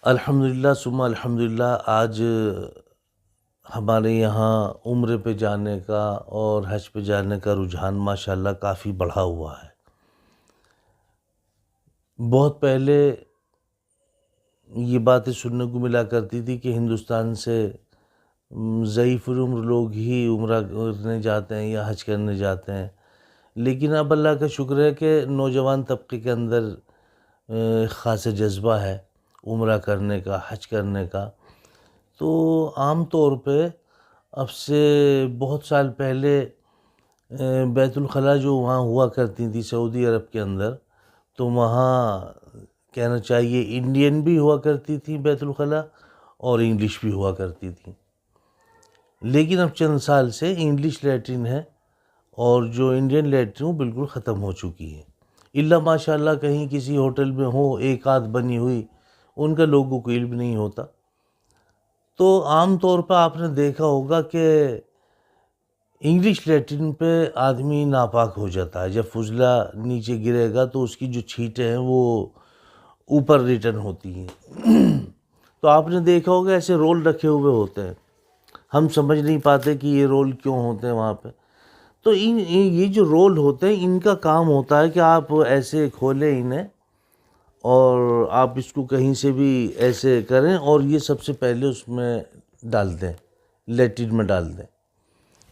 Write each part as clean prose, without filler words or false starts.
الحمدللہ ثم الحمدللہ آج ہمارے یہاں عمرے پہ جانے کا اور حج پہ جانے کا رجحان ماشاءاللہ کافی بڑھا ہوا ہے۔ بہت پہلے یہ باتیں سننے کو ملا کرتی تھی کہ ہندوستان سے ضعیف العمر لوگ ہی عمرہ کرنے جاتے ہیں یا حج کرنے جاتے ہیں، لیکن اب اللہ کا شکر ہے کہ نوجوان طبقے کے اندر خاص جذبہ ہے عمرہ کرنے کا، حج کرنے کا۔ تو عام طور پہ اب سے بہت سال پہلے بیت الخلاء جو وہاں ہوا کرتی تھی سعودی عرب کے اندر، تو وہاں کہنا چاہیے انڈین بھی ہوا کرتی تھی بیت الخلاء اور انگلش بھی ہوا کرتی تھی، لیکن اب چند سال سے انگلش لیٹرن ہے اور جو انڈین لیٹرن وہ بالکل ختم ہو چکی ہے، الا ماشاءاللہ کہیں کسی ہوٹل میں ہو ایک آدھ بنی ہوئی، ان کا لوگوں کو علم نہیں ہوتا۔ تو عام طور پہ آپ نے دیکھا ہوگا کہ انگلش لیٹرن پہ آدمی ناپاک ہو جاتا ہے، جب فضلہ نیچے گرے گا تو اس کی جو چھینٹیں ہیں وہ اوپر ریٹرن ہوتی ہیں۔ تو آپ نے دیکھا ہوگا ایسے رول رکھے ہوئے ہوتے ہیں، ہم سمجھ نہیں پاتے کہ یہ رول کیوں ہوتے ہیں وہاں پہ۔ تو یہ جو رول ہوتے ہیں ان کا کام ہوتا ہے کہ آپ ایسے کھولیں انہیں اور آپ اس کو کہیں سے بھی ایسے کریں اور یہ سب سے پہلے اس میں ڈال دیں، لیٹرن میں ڈال دیں،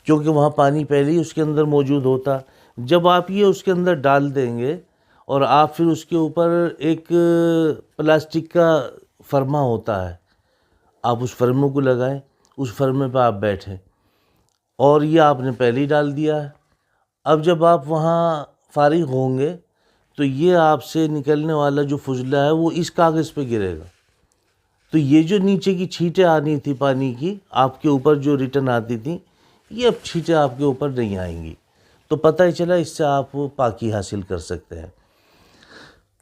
کیونکہ وہاں پانی پہلے ہی اس کے اندر موجود ہوتا۔ جب آپ یہ اس کے اندر ڈال دیں گے اور آپ پھر اس کے اوپر ایک پلاسٹک کا فرما ہوتا ہے، آپ اس فرمے کو لگائیں، اس فرمے پہ آپ بیٹھیں اور یہ آپ نے پہلے ہی ڈال دیا ہے۔ اب جب آپ وہاں فارغ ہوں گے تو یہ آپ سے نکلنے والا جو فضلہ ہے وہ اس کاغذ پہ گرے گا، تو یہ جو نیچے کی چھینٹیں آنی تھی پانی کی آپ کے اوپر جو ریٹرن آتی تھی، یہ اب چھینٹیں آپ کے اوپر نہیں آئیں گی، تو پتہ ہی چلا اس سے آپ پاکی حاصل کر سکتے ہیں۔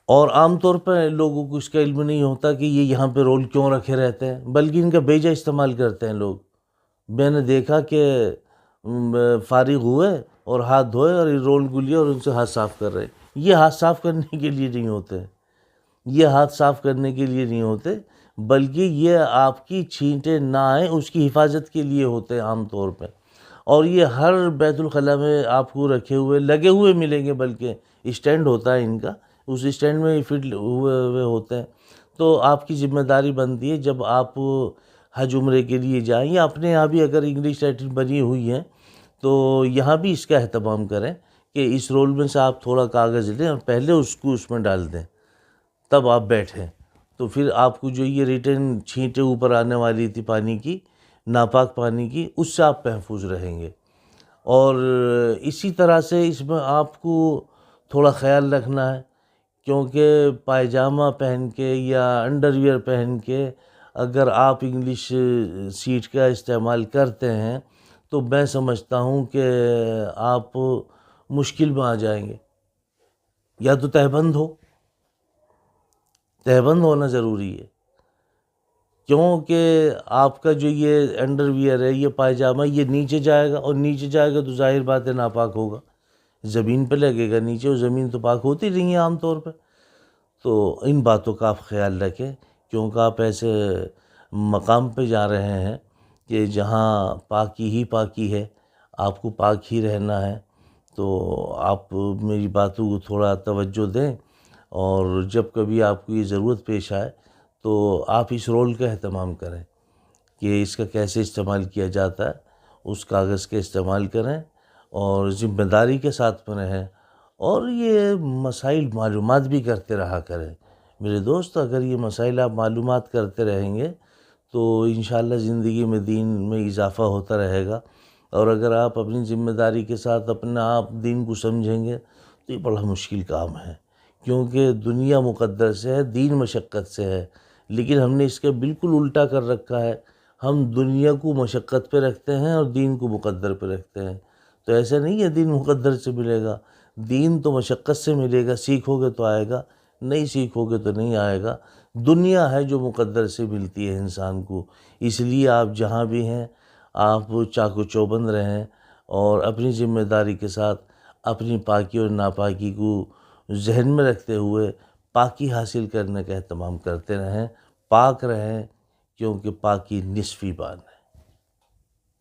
اور عام طور پر لوگوں کو اس کا علم نہیں ہوتا کہ یہ یہاں پہ رول کیوں رکھے رہتے ہیں، بلکہ ان کا بیجا استعمال کرتے ہیں لوگ۔ میں نے دیکھا کہ فارغ ہوئے اور ہاتھ دھوئے اور رول کو لیے اور ان سے ہاتھ صاف کر رہے، یہ ہاتھ صاف کرنے کے لیے نہیں ہوتے، یہ ہاتھ صاف کرنے کے لیے نہیں ہوتے، بلکہ یہ آپ کی چھینٹیں نہ آئیں اس کی حفاظت کے لیے ہوتے ہیں عام طور پہ۔ اور یہ ہر بیت الخلاء میں آپ کو رکھے ہوئے لگے ہوئے ملیں گے، بلکہ اسٹینڈ ہوتا ہے ان کا، اس اسٹینڈ میں فٹ ہوئے ہوتے ہیں۔ تو آپ کی ذمہ داری بنتی ہے جب آپ حج عمرے کے لیے جائیں یا اپنے یہاں بھی اگر انگلش لیٹرن بنی ہوئی ہیں تو یہاں بھی اس کا اہتمام کریں کہ اس رول میں سے آپ تھوڑا کاغذ لیں اور پہلے اس کو اس میں ڈال دیں، تب آپ بیٹھیں، تو پھر آپ کو جو یہ ریٹرن چھینٹیں اوپر آنے والی تھی پانی کی، ناپاک پانی کی، اس سے آپ محفوظ رہیں گے۔ اور اسی طرح سے اس میں آپ کو تھوڑا خیال رکھنا ہے، کیونکہ پائجامہ پہن کے یا انڈر ویئر پہن کے اگر آپ انگلش سیٹ کا استعمال کرتے ہیں تو میں سمجھتا ہوں کہ آپ مشکل میں آ جائیں گے۔ یا تو تہبند ہونا ضروری ہے، کیونکہ آپ کا جو یہ انڈر ویئر ہے، یہ پائجامہ، یہ نیچے جائے گا اور نیچے جائے گا تو ظاہر بات ہے ناپاک ہوگا، زمین پہ لگے گا نیچے، اور زمین تو پاک ہوتی نہیں ہے عام طور پہ۔ تو ان باتوں کا آپ خیال رکھیں، کیونکہ آپ ایسے مقام پہ جا رہے ہیں کہ جہاں پاکی ہی پاکی ہے، آپ کو پاک ہی رہنا ہے۔ تو آپ میری باتوں کو تھوڑا توجہ دیں، اور جب کبھی آپ کو یہ ضرورت پیش آئے تو آپ اس رول کا اہتمام کریں کہ اس کا کیسے استعمال کیا جاتا ہے، اس کاغذ کا استعمال کریں اور ذمہ داری کے ساتھ میں رہیں، اور یہ مسائل معلومات بھی کرتے رہا کریں۔ میرے دوست، اگر یہ مسائل آپ معلومات کرتے رہیں گے تو انشاءاللہ زندگی میں دین میں اضافہ ہوتا رہے گا، اور اگر آپ اپنی ذمہ داری کے ساتھ اپنا آپ دین کو سمجھیں گے تو یہ بڑا مشکل کام ہے، کیونکہ دنیا مقدر سے ہے، دین مشقت سے ہے، لیکن ہم نے اس کا بالکل الٹا کر رکھا ہے، ہم دنیا کو مشقت پہ رکھتے ہیں اور دین کو مقدر پہ رکھتے ہیں۔ تو ایسا نہیں ہے دین مقدر سے ملے گا، دین تو مشقت سے ملے گا، سیکھو گے تو آئے گا، نہیں سیکھو گے تو نہیں آئے گا۔ دنیا ہے جو مقدر سے ملتی ہے انسان کو، اس لیے آپ جہاں بھی ہیں آپ چاق و چوبند رہیں اور اپنی ذمہ داری کے ساتھ اپنی پاکی اور ناپاکی کو ذہن میں رکھتے ہوئے پاکی حاصل کرنے کا اہتمام کرتے رہیں۔ پاک رہیں، کیونکہ پاکی نصف ایمان ہے۔